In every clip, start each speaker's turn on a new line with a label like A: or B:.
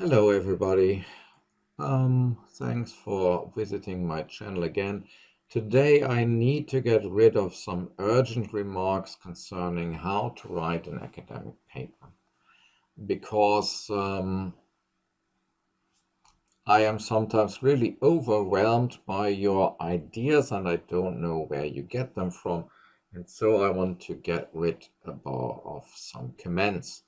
A: Hello everybody. Thanks for visiting my channel again. Today I need to get rid of some urgent remarks concerning how to write an academic paper because I am sometimes really overwhelmed by your ideas and I don't know where you get them from. And so I want to get rid of some comments.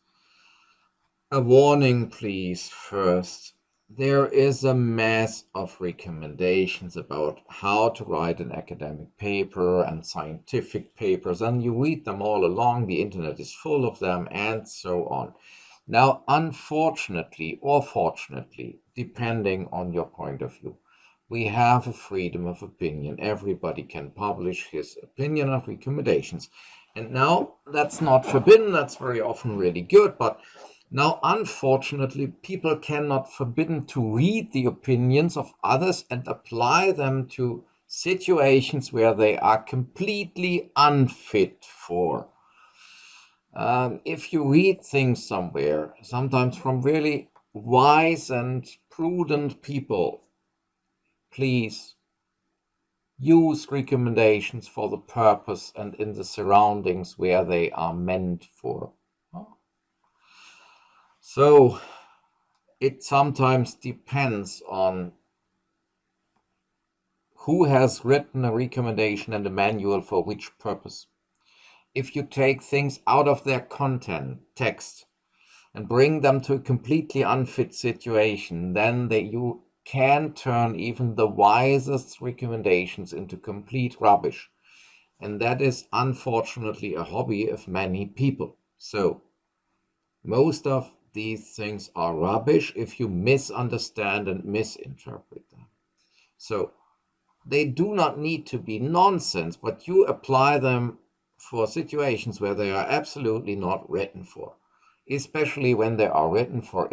A: A warning, please, first. There is a mass of recommendations about how to write an academic paper and scientific papers, and you read them all along. The internet is full of them, and so on. Now, unfortunately or fortunately, depending on your point of view, we have a freedom of opinion. Everybody can publish his opinion of recommendations. And now that's not forbidden, that's very often really good, but now unfortunately people cannot forbidden to read the opinions of others and apply them to situations where they are completely unfit for. If you read things somewhere, sometimes from really wise and prudent people, please use recommendations for the purpose and in the surroundings where they are meant for. So it sometimes depends on who has written a recommendation and a manual for which purpose. If you take things out of their content, text, and bring them to a completely unfit situation, then you can turn even the wisest recommendations into complete rubbish. And that is unfortunately a hobby of many people. So most of these things are rubbish if you misunderstand and misinterpret them. So they do not need to be nonsense, but you apply them for situations where they are absolutely not written for, especially when they are written for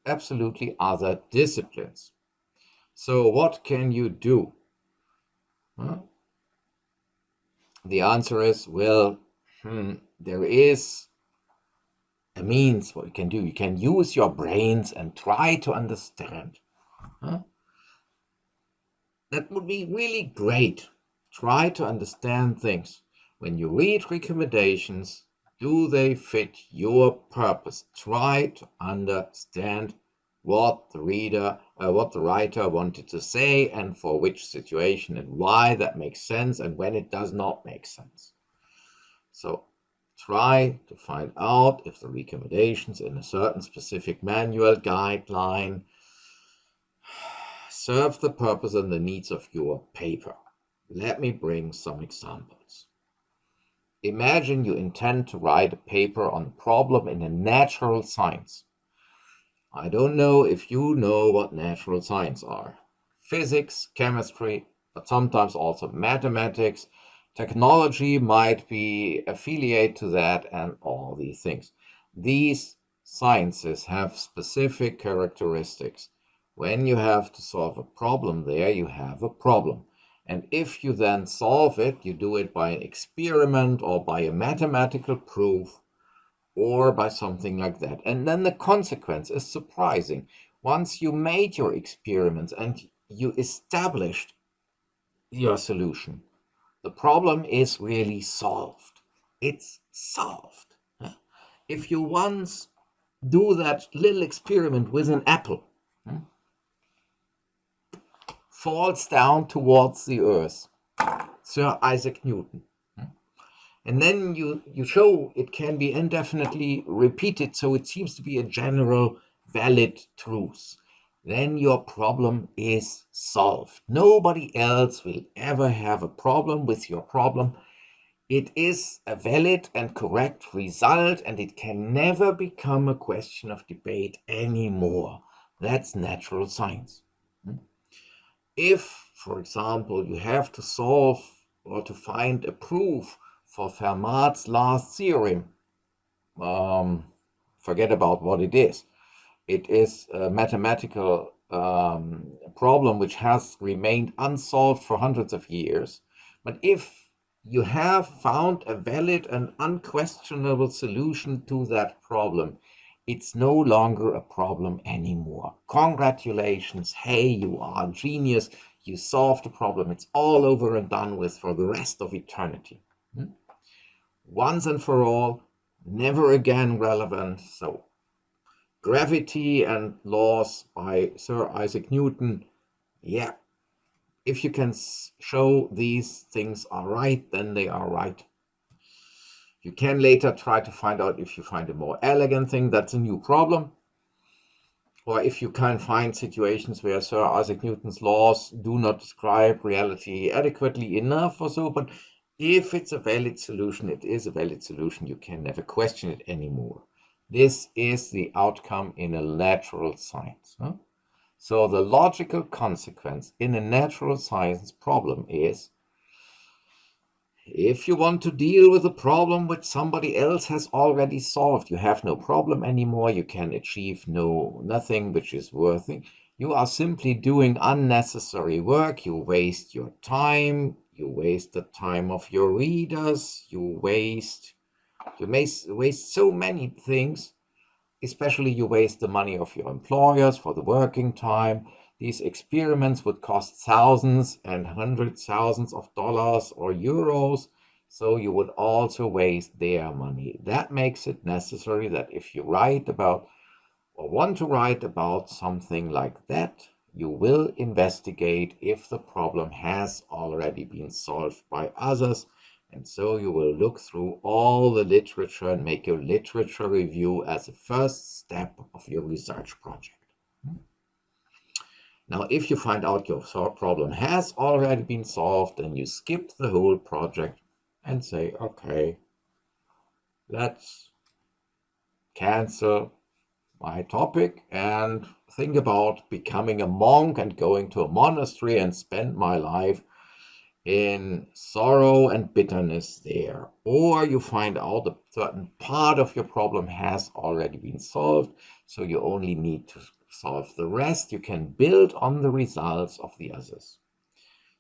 A: absolutely other disciplines. So what can you do? Huh? The answer is, well, there is a means what you can do. You can use your brains and try to understand. Huh? That would be really great. Try to understand things. When you read recommendations, do they fit your purpose? Try to understand what what the writer wanted to say and for which situation and why that makes sense and when it does not make sense. So try to find out if the recommendations in a certain specific manual guideline serve the purpose and the needs of your paper. Let me bring some examples. Imagine you intend to write a paper on a problem in a natural science. I don't know if you know what natural science are. Physics, chemistry, but sometimes also mathematics, technology might be affiliated to that, and all these things. These sciences have specific characteristics. When you have to solve a problem there, you have a problem. And if you then solve it, you do it by an experiment or by a mathematical proof or by something like that. And then the consequence is surprising. Once you made your experiments and you established your solution, the problem is really solved. It's solved. If you once do that little experiment with an apple, falls down towards the earth, Sir Isaac Newton, and then you show it can be indefinitely repeated, so it seems to be a general valid truth, then your problem is solved. Nobody else will ever have a problem with your problem. It is a valid and correct result, and it can never become a question of debate anymore. That's natural science. If, for example, you have to solve or to find a proof for Fermat's last theorem, forget about what it is. It is a mathematical problem which has remained unsolved for hundreds of years. But if you have found a valid and unquestionable solution to that problem, it's no longer a problem anymore. Congratulations, hey, you are a genius, you solved the problem, it's all over and done with for the rest of eternity. Once and for all, never again relevant. So gravity and laws by Sir Isaac Newton, yeah, if you can show these things are right, then they are right. You can later try to find out if you find a more elegant thing, that's a new problem. Or if you can find situations where Sir Isaac Newton's laws do not describe reality adequately enough or so, but if it's a valid solution, it is a valid solution. You can never question it anymore. This is the outcome in a natural science. So the logical consequence in a natural science problem is, if you want to deal with a problem which somebody else has already solved, you have no problem anymore, you can achieve nothing which is worthy. You are simply doing unnecessary work, you waste your time, you waste the time of your readers, you waste so many things. Especially you waste the money of your employers for the working time. These experiments would cost thousands and hundreds thousands of dollars or euros, so you would also waste their money. That makes it necessary that if you write about or want to write about something like that, you will investigate if the problem has already been solved by others. And so you will look through all the literature and make your literature review as a first step of your research project. Now, if you find out your problem has already been solved, then you skip the whole project and say, okay, let's cancel my topic and think about becoming a monk and going to a monastery and spend my life in sorrow and bitterness there. Or you find out a certain part of your problem has already been solved, so you only need to solve the rest. You can build on the results of the others.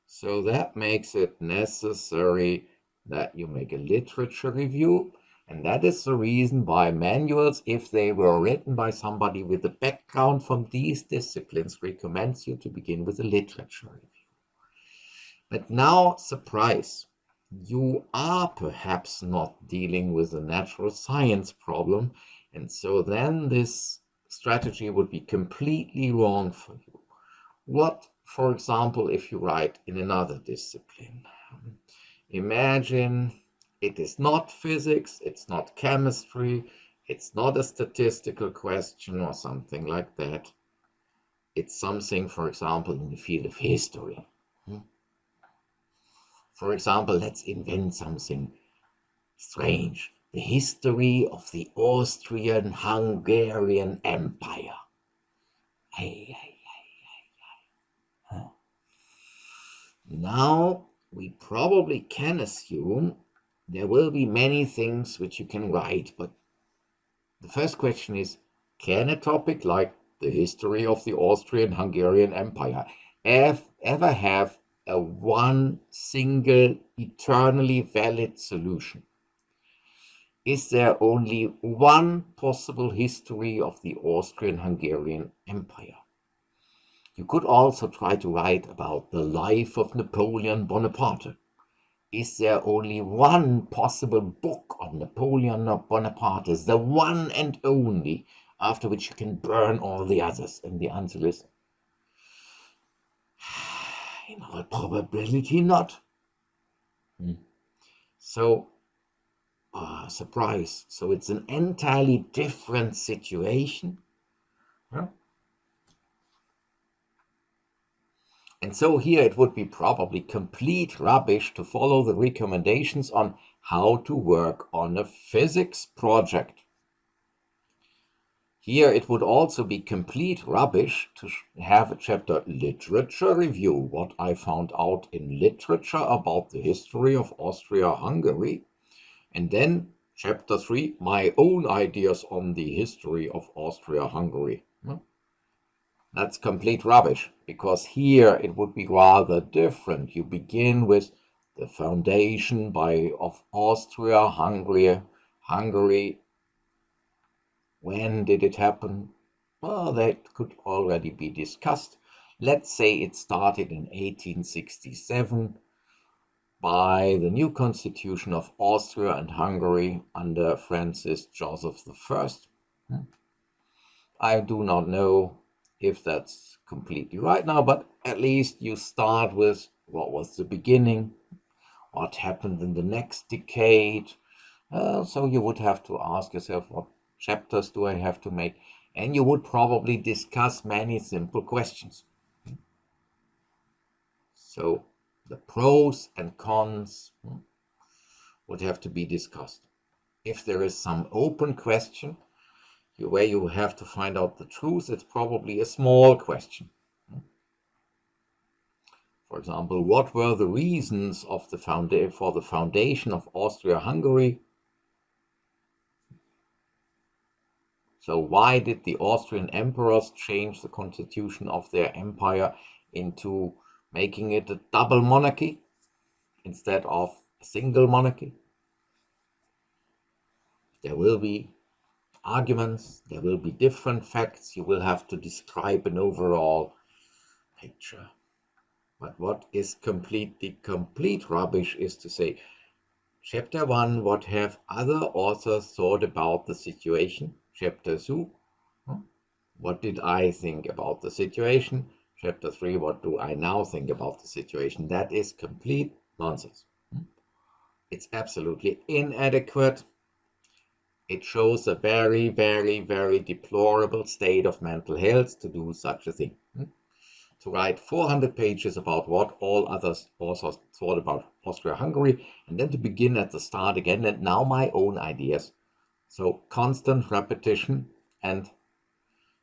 A: So that makes it necessary that you make a literature review. And that is the reason why manuals, if they were written by somebody with a background from these disciplines, recommends you to begin with a literature review. But now, surprise, you are perhaps not dealing with a natural science problem, and so then this strategy would be completely wrong for you. What, for example, if you write in another discipline? Imagine it is not physics, it's not chemistry, it's not a statistical question or something like that. It's something, for example, in the field of history. For example, let's invent something strange. The history of the Austrian-Hungarian Empire. Hey, hey, hey. Now, we probably can assume there will be many things which you can write, but the first question is, can a topic like the history of the Austrian-Hungarian Empire ever have a one single eternally valid solution? Is there only one possible history of the Austrian-Hungarian Empire? You could also try to write about the life of Napoleon Bonaparte. Is there only one possible book on Napoleon Bonaparte, the one and only, after which you can burn all the others? And the answer is, in all probability not. So, surprise. So it's an entirely different situation. Yeah. And so here it would be probably complete rubbish to follow the recommendations on how to work on a physics project. Here it would also be complete rubbish to have a chapter literature review, what I found out in literature about the history of Austria-Hungary, and then chapter 3, my own ideas on the history of Austria-Hungary. That's complete rubbish, because here it would be rather different. You begin with the foundation of Austria-Hungary, When did it happen? Well, that could already be discussed. Let's say it started in 1867 by the new constitution of Austria and Hungary under Francis Joseph I. I do not know if that's completely right now, but at least you start with what was the beginning, what happened in the next decade. So you would have to ask yourself, what chapters do I have to make? And you would probably discuss many simple questions. So the pros and cons would have to be discussed. If there is some open question where you have to find out the truth, it's probably a small question. For example, what were the reasons of for the foundation of Austria-Hungary? So why did the Austrian emperors change the constitution of their empire into making it a double monarchy instead of a single monarchy? There will be arguments, there will be different facts, you will have to describe an overall picture. But what is complete rubbish is to say, Chapter 1, what have other authors thought about the situation? Chapter 2, what did I think about the situation? Chapter 3, what do I now think about the situation? That is complete nonsense. It's absolutely inadequate. It shows a very, very, very deplorable state of mental health to do such a thing. To write 400 pages about what all others authors thought about Austria-Hungary, and then to begin at the start again, and now my own ideas. So constant repetition, and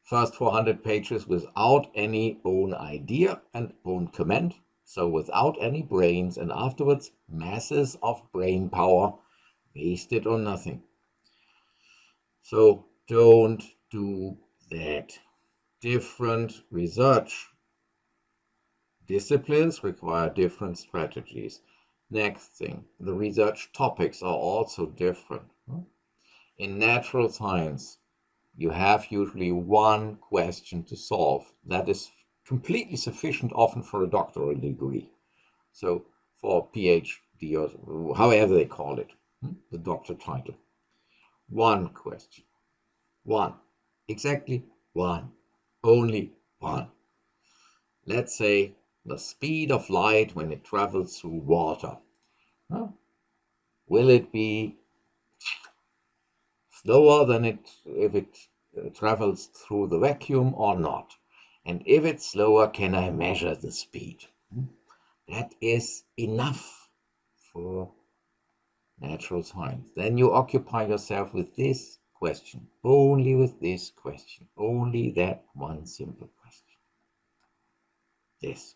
A: first 400 pages without any own idea and own comment, so without any brains, and afterwards masses of brain power wasted on nothing. So don't do that. Different research disciplines require different strategies. Next thing, the research topics are also different. In natural science, you have usually one question to solve. That is completely sufficient often for a doctoral degree. So for PhD or however they call it, the doctor title. One question. One. Exactly one. Only one. Let's say the speed of light when it travels through water. Will it be slower than if it travels through the vacuum or not? And if it's slower, can I measure the speed? That is enough for natural science. Then you occupy yourself with this question, only with this question, only that one simple question. This.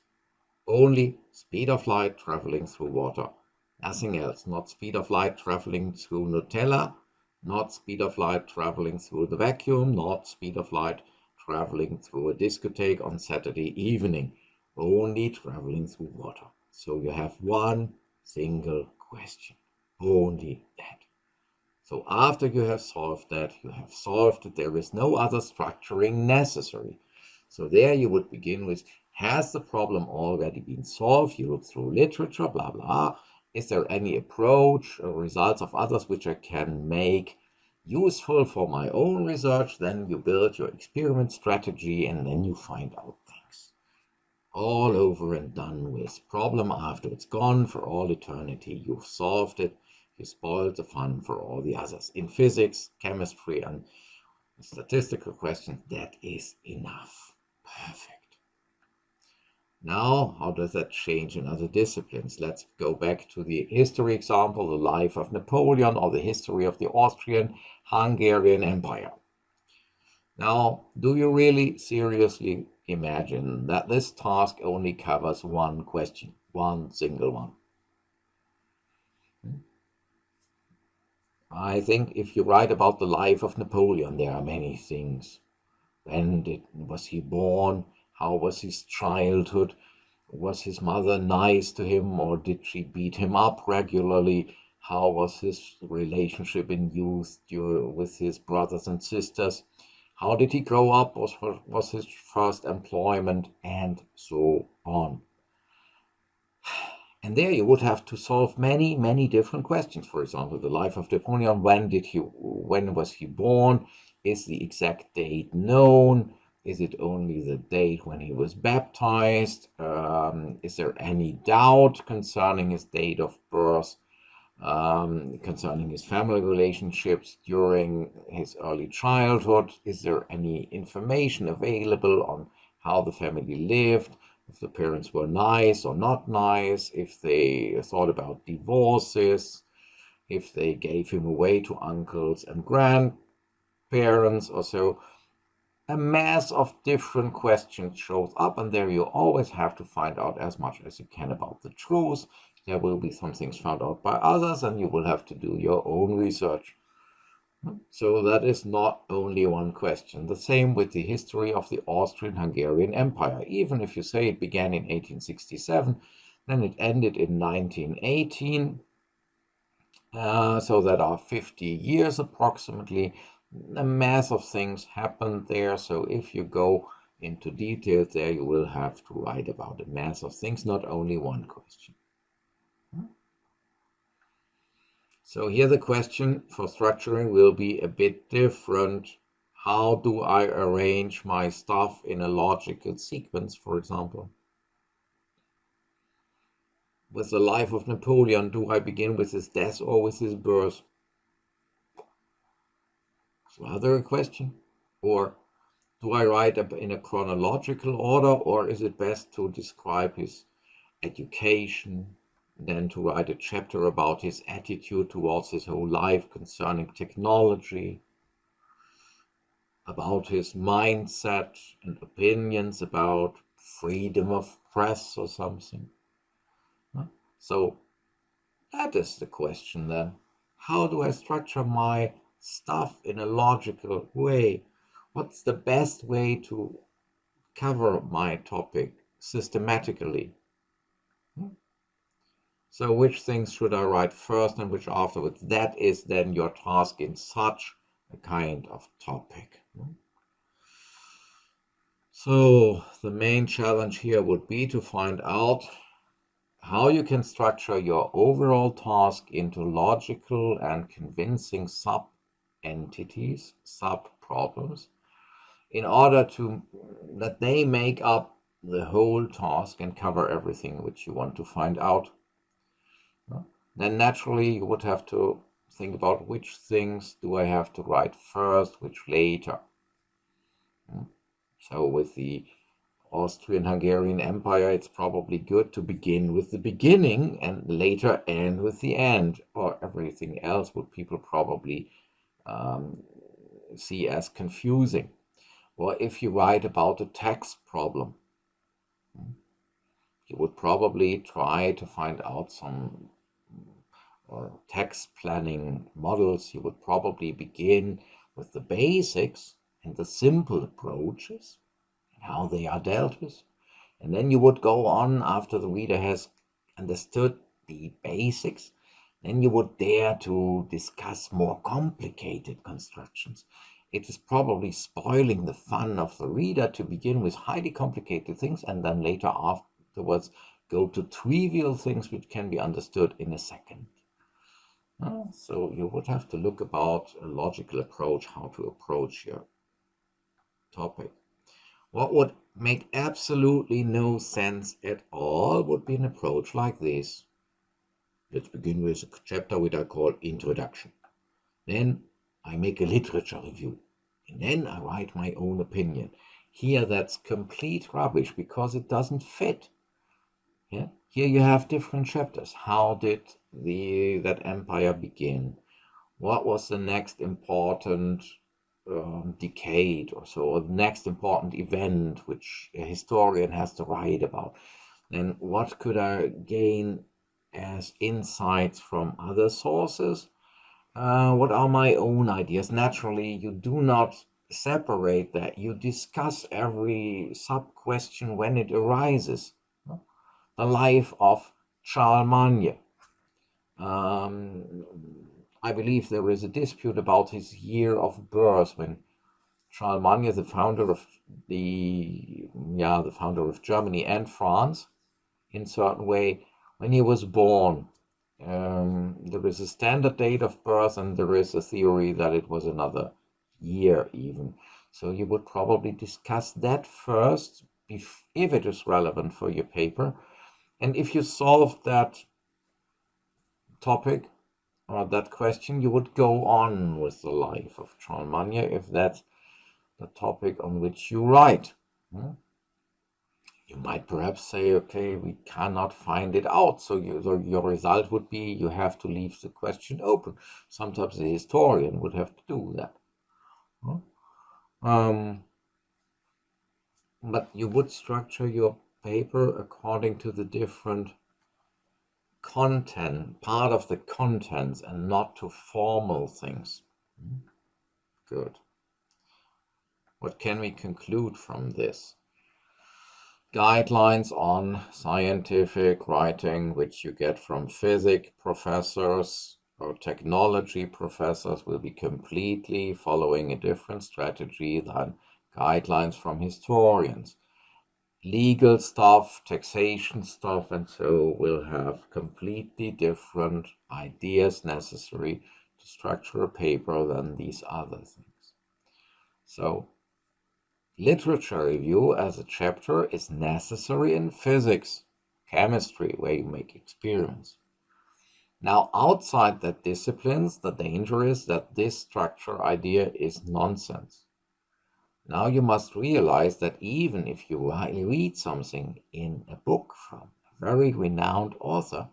A: Only speed of light traveling through water. Nothing else. Not speed of light traveling through Nutella, not speed of light traveling through the vacuum, not speed of light traveling through a discotheque on Saturday evening. Only traveling through water. So you have one single question. Only that. So after you have solved that, you have solved that there is no other structuring necessary. So there you would begin with, has the problem already been solved? You look through literature, blah, blah. Is there any approach or results of others which I can make useful for my own research? Then you build your experiment strategy, and then you find out things. All over and done with. Problem after it's gone for all eternity. You've solved it. You spoiled the fun for all the others. In physics, chemistry, and statistical questions, that is enough. Perfect. Now, how does that change in other disciplines? Let's go back to the history example, the life of Napoleon, or the history of the Austrian-Hungarian Empire. Now, do you really seriously imagine that this task only covers one question, one single one? I think if you write about the life of Napoleon, there are many things. When was he born? How was his childhood? Was his mother nice to him, or did she beat him up regularly? How was his relationship in youth with his brothers and sisters? How did he grow up? What was his first employment? And so on. And there you would have to solve many, many different questions. For example, the life of Napoleon. When was he born? Is the exact date known? Is it only the date when he was baptized? Is there any doubt concerning his date of birth? Concerning his family relationships during his early childhood? Is there any information available on how the family lived? If the parents were nice or not nice, if they thought about divorces, if they gave him away to uncles and grandparents or so. A mass of different questions shows up, and there you always have to find out as much as you can about the truth. There will be some things found out by others, and you will have to do your own research. So that is not only one question. The same with the history of the Austrian-Hungarian Empire. Even if you say it began in 1867, then it ended in 1918. So that are 50 years approximately. A mass of things happened there. So if you go into details there, you will have to write about a mass of things, not only one question. So here the question for structuring will be a bit different. How do I arrange my stuff in a logical sequence, for example? With the life of Napoleon, do I begin with his death or with his birth? It's rather a question. Or do I write in a chronological order, or is it best to describe his education, then to write a chapter about his attitude towards his whole life concerning technology, about his mindset and opinions about freedom of press or something? So that is the question then. How do I structure my stuff in a logical way? What's the best way to cover my topic systematically? So which things should I write first and which afterwards? That is then your task in such a kind of topic. So the main challenge here would be to find out how you can structure your overall task into logical and convincing sub-entities, sub-problems, in order to that they make up the whole task and cover everything which you want to find out. Then naturally you would have to think about which things do I have to write first, which later. So with the Austrian-Hungarian Empire, it's probably good to begin with the beginning and later end with the end, or everything else would people probably see as confusing. Or if you write about a tax problem, you would probably try to find out some tax planning models. You would probably begin with the basics and the simple approaches and how they are dealt with. And then you would go on after the reader has understood the basics. Then you would dare to discuss more complicated constructions. It is probably spoiling the fun of the reader to begin with highly complicated things and then later afterwards go to trivial things which can be understood in a second. So you would have to look about a logical approach, how to approach your topic. What would make absolutely no sense at all would be an approach like this. Let's begin with a chapter which I call Introduction. Then I make a literature review. And then I write my own opinion. Here that's complete rubbish because it doesn't fit. Yeah? Here you have different chapters. How did that empire begin? What was the next important decade or so, or the next important event which a historian has to write about? And what could I gain as insights from other sources? What are my own ideas? Naturally, you do not separate that. You discuss every sub-question when it arises. The life of Charlemagne, I believe there is a dispute about his year of birth when Charlemagne, the founder of the founder of Germany and France, in certain way, when he was born. There is a standard date of birth, and there is a theory that it was another year even. So you would probably discuss that first, if it is relevant for your paper. And if you solve that topic or that question, you would go on with the life of Charlemagne, if that's the topic on which you write. You might perhaps say, okay, we cannot find it out. So your result would be you have to leave the question open. Sometimes the historian would have to do that. But you would structure your paper according to the different content, part of the contents, and not to formal things. Good. What can we conclude from this? Guidelines on scientific writing, which you get from physics professors or technology professors, will be completely following a different strategy than guidelines from historians. Legal stuff, taxation stuff, and so will have completely different ideas necessary to structure a paper than these other things. So literature review as a chapter is necessary in physics, chemistry, where you make experiments. Now, outside that disciplines, the danger is that this structure idea is nonsense. Now you must realize that even if you read something in a book from a very renowned author,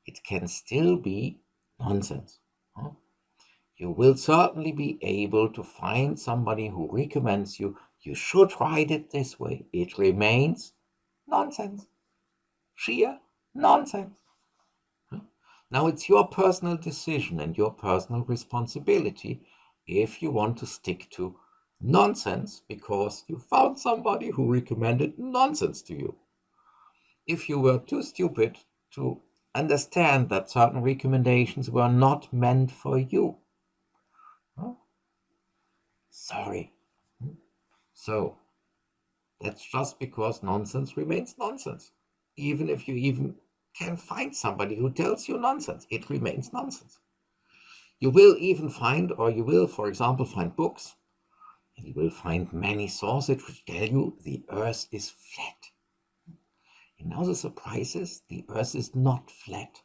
A: it can still be nonsense. You will certainly be able to find somebody who recommends you should write it this way. It remains nonsense. Sheer nonsense. Now it's your personal decision and your personal responsibility if you want to stick to nonsense because you found somebody who recommended nonsense to you. If you were too stupid to understand that certain recommendations were not meant for you, sorry. So that's just because nonsense remains nonsense. Even if you even can find somebody who tells you nonsense, it remains nonsense. You will even find, or you will, for example, find books, and you will find many sources which tell you the earth is flat. And now the surprise is the earth is not flat.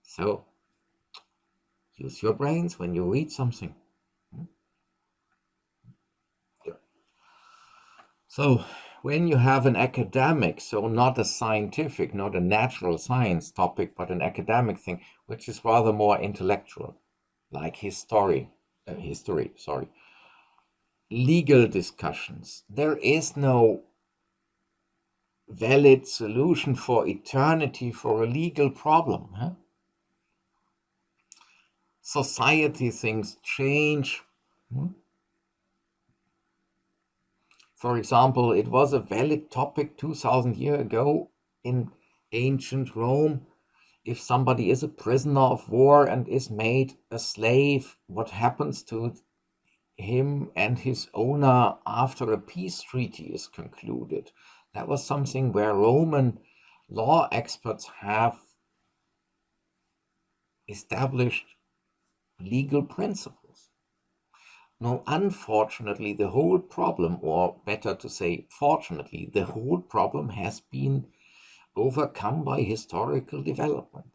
A: So use your brains when you read something. So when you have an academic, so not a scientific, not a natural science topic, but an academic thing, which is rather more intellectual, like history, legal discussions, there is no valid solution for eternity for a legal problem. Society, things change. For example, it was a valid topic 2000 years ago in ancient Rome. If somebody is a prisoner of war and is made a slave, what happens to him and his owner after a peace treaty is concluded? That was something where Roman law experts have established legal principles. Now, unfortunately, the whole problem, or better to say, fortunately, the whole problem has been overcome by historical development.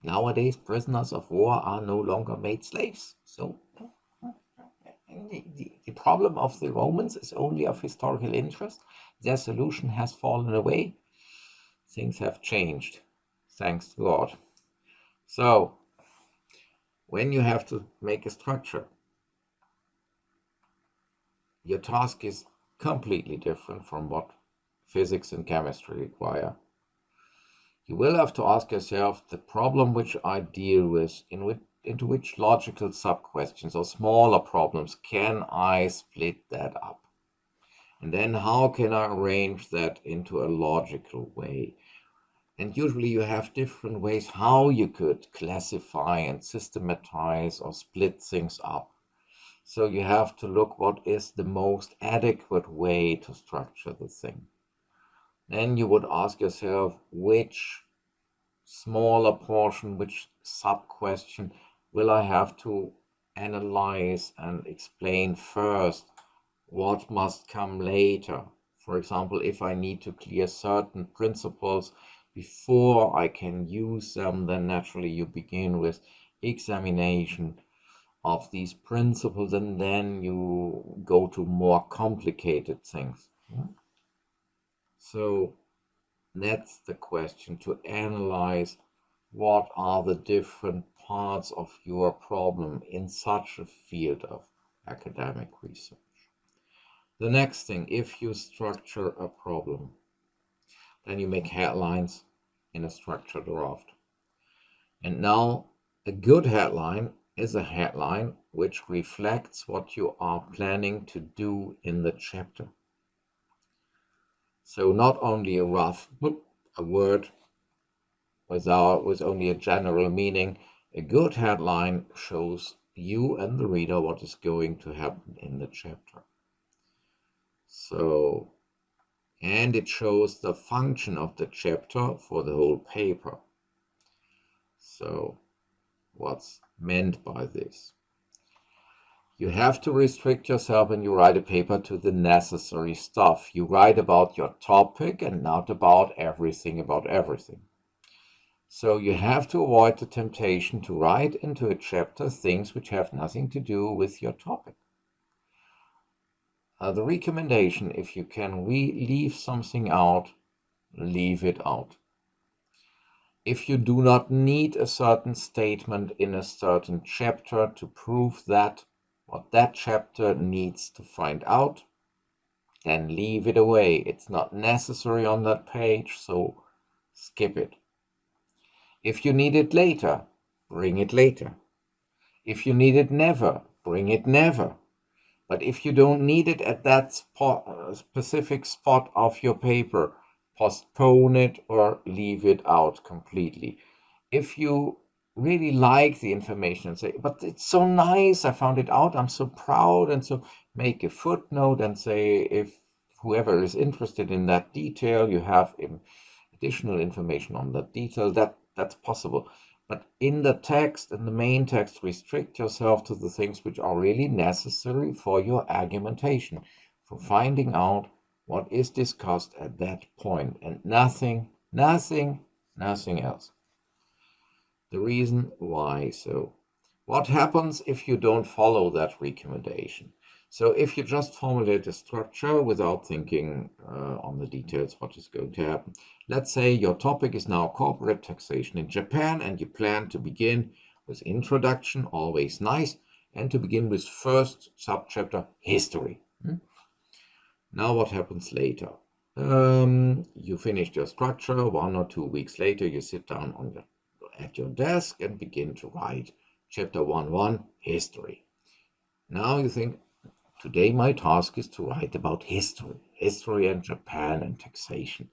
A: Nowadays, prisoners of war are no longer made slaves. So the problem of the Romans is only of historical interest. Their solution has fallen away. Things have changed, thanks to God. So when you have to make a structure, your task is completely different from what physics and chemistry require. You will have to ask yourself the problem which I deal with, into which logical sub-questions or smaller problems can I split that up? And then how can I arrange that into a logical way? And usually you have different ways how you could classify and systematize or split things up. So you have to look what is the most adequate way to structure the thing. Then you would ask yourself which smaller portion, which sub-question will I have to analyze and explain first? What must come later? For example, if I need to clear certain principles before I can use them, then naturally you begin with examination of these principles and then you go to more complicated things. So that's the question, to analyze what are the different parts of your problem in such a field of academic research. The next thing, if you structure a problem, then you make headlines in a structured draft. And now a good headline is a headline which reflects what you are planning to do in the chapter. So not only a rough, a word with only a general meaning. A good headline shows you and the reader what is going to happen in the chapter. So, and it shows the function of the chapter for the whole paper. So, what's meant by this? You have to restrict yourself when you write a paper to the necessary stuff. You write about your topic and not about everything about everything. So you have to avoid the temptation to write into a chapter things which have nothing to do with your topic. The recommendation, if you can leave something out, leave it out. If you do not need a certain statement in a certain chapter to prove that what that chapter needs to find out, then leave it away. It's not necessary on that page, so skip it. If you need it later, bring it later. If you need it never, bring it never. But if you don't need it at that specific spot of your paper, postpone it or leave it out completely. If you really like the information and say, but it's so nice, I found it out, I'm so proud, and so make a footnote and say, if whoever is interested in that detail, you have additional information on that detail, that's possible. But in the text, in the main text, restrict yourself to the things which are really necessary for your argumentation, for finding out what is discussed at that point, and nothing else. The reason why so. What happens if you don't follow that recommendation? So if you just formulate a structure without thinking on the details, what is going to happen? Let's say your topic is now corporate taxation in Japan, and you plan to begin with introduction, always nice, and to begin with first subchapter, history. Now what happens later? You finished your structure. 1 or 2 weeks later, you sit down at your desk and begin to write chapter 1.1, history. Now you think, today my task is to write about history and Japan and taxation.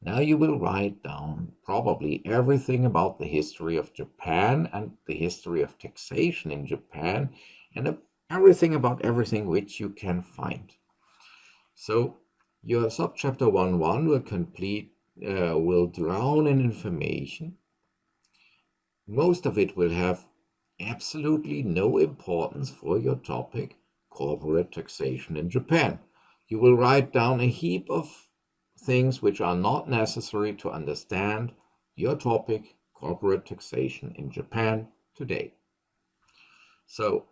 A: Now you will write down probably everything about the history of Japan and the history of taxation in Japan and everything about everything which you can find. So your subchapter 1.1 will drown in information. Most of it will have absolutely no importance for your topic, corporate taxation in Japan. You will write down a heap of things which are not necessary to understand your topic, corporate taxation in Japan today. So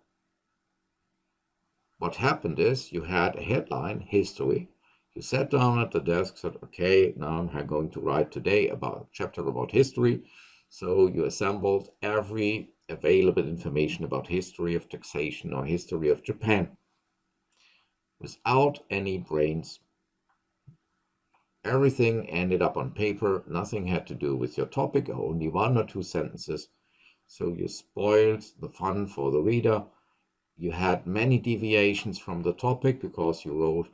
A: what happened is you had a headline, history. You sat down at the desk, said, okay, now I'm going to write today about a chapter about history. So you assembled every available information about history of taxation or history of Japan without any brains. Everything ended up on paper. Nothing had to do with your topic, only 1 or 2 sentences. So you spoiled the fun for the reader. You had many deviations from the topic because you wrote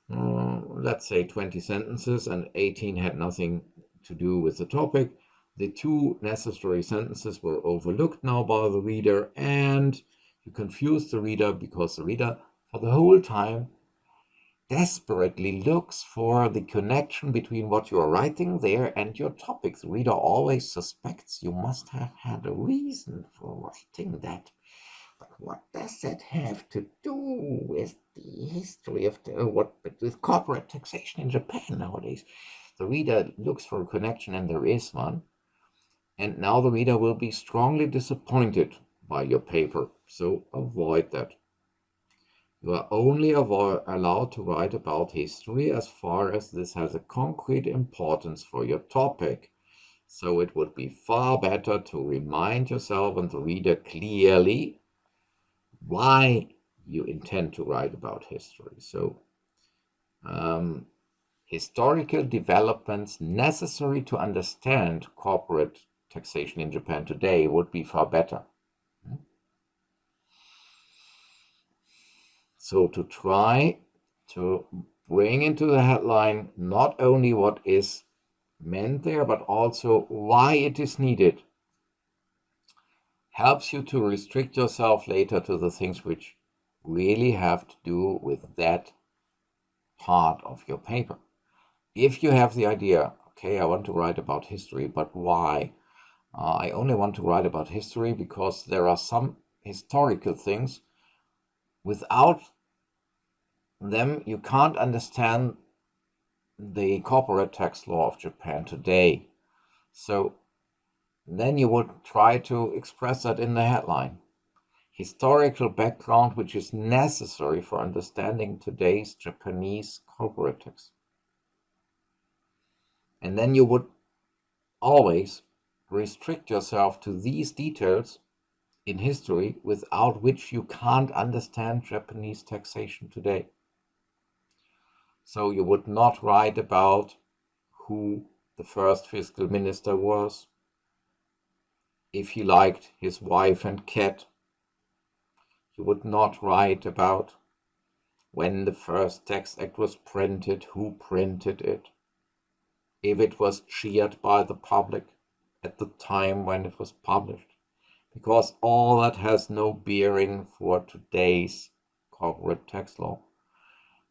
A: let's say 20 sentences and 18 had nothing to do with the topic. The two necessary sentences were overlooked now by the reader, and you confuse the reader because the reader for the whole time desperately looks for the connection between what you are writing there and your topic. The reader always suspects you must have had a reason for writing that. But what does that have to do with the history of with corporate taxation in Japan nowadays? The reader looks for a connection, and there is one. And now the reader will be strongly disappointed by your paper. So avoid that. You are only allowed to write about history as far as this has a concrete importance for your topic. So it would be far better to remind yourself and the reader clearly why you intend to write about history. So, historical developments necessary to understand corporate taxation in Japan today would be far better. So to try to bring into the headline not only what is meant there, but also why it is needed, helps you to restrict yourself later to the things which really have to do with that part of your paper. If you have the idea, okay, I want to write about history, but why? I only want to write about history because there are some historical things. Without them, you can't understand the corporate tax law of Japan today. So then you would try to express that in the headline. Historical background which is necessary for understanding today's Japanese corporate tax. And then you would always restrict yourself to these details in history without which you can't understand Japanese taxation today. So you would not write about who the first fiscal minister was, if he liked his wife and cat. You would not write about when the first tax act was printed, who printed it, if it was cheered by the public at the time when it was published, because all that has no bearing for today's corporate tax law.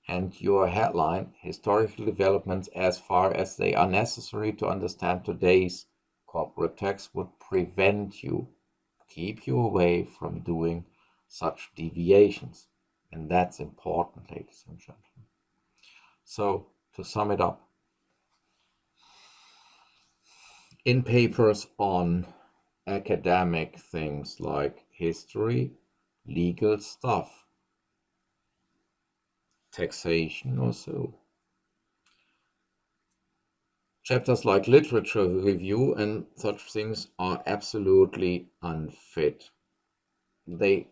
A: And your headline, historical developments as far as they are necessary to understand today's corporate tax, would prevent you, keep you away from doing such deviations. And that's important, ladies and gentlemen. So, to sum it up, in papers on academic things like history, legal stuff, taxation or so, chapters like literature review and such things are absolutely unfit. They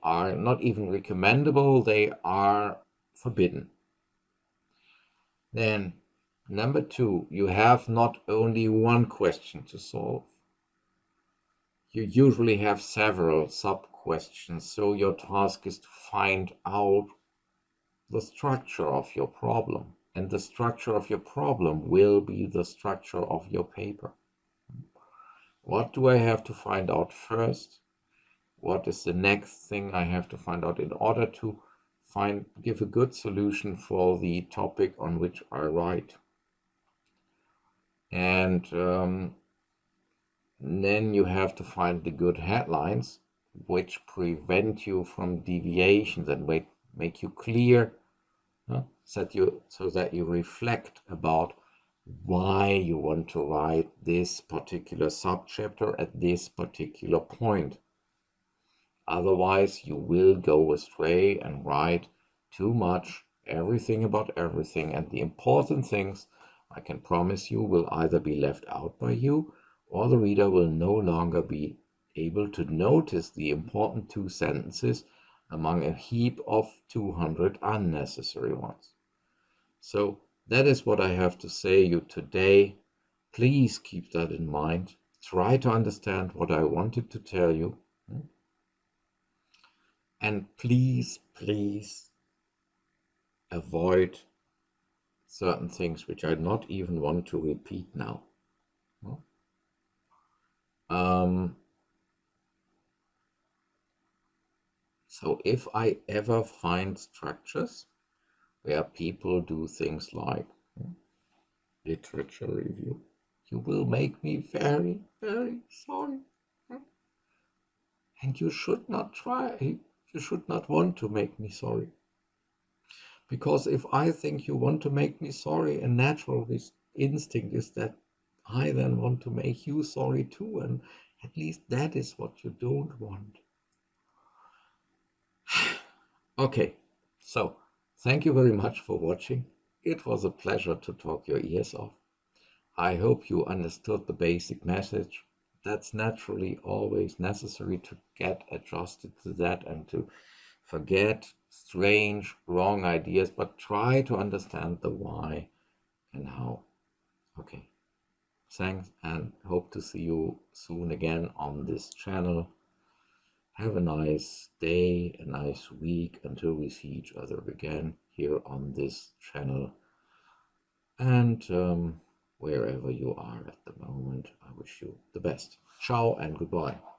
A: are not even recommendable, they are forbidden. Then, number two, you have not only one question to solve. You usually have several sub-questions, so your task is to find out the structure of your problem. And the structure of your problem will be the structure of your paper. What do I have to find out first? What is the next thing I have to find out in order to give a good solution for the topic on which I write? And then you have to find the good headlines which prevent you from deviations and make you clear, so that you reflect about why you want to write this particular subchapter at this particular point. Otherwise, you will go astray and write too much, everything about everything, and the important things, I can promise you, will either be left out by you, or the reader will no longer be able to notice the important two sentences among a heap of 200 unnecessary ones. So that is what I have to say you today. Please keep that in mind. Try to understand what I wanted to tell you. And please avoid certain things which I not even want to repeat now. Um, so if I ever find structures where people do things like literature review, you will make me very, very sorry. And you should not try, you should not want to make me sorry. Because if I think you want to make me sorry, a natural instinct is that I then want to make you sorry too, and at least that is what you don't want. Okay, so thank you very much for watching. It was a pleasure to talk your ears off. I hope you understood the basic message. That's naturally always necessary to get adjusted to that and to forget strange, wrong ideas, but try to understand the why and how. Okay, thanks and hope to see you soon again on this channel. Have a nice day, a nice week until we see each other again here on this channel. And wherever you are at the moment, I wish you the best. Ciao and goodbye.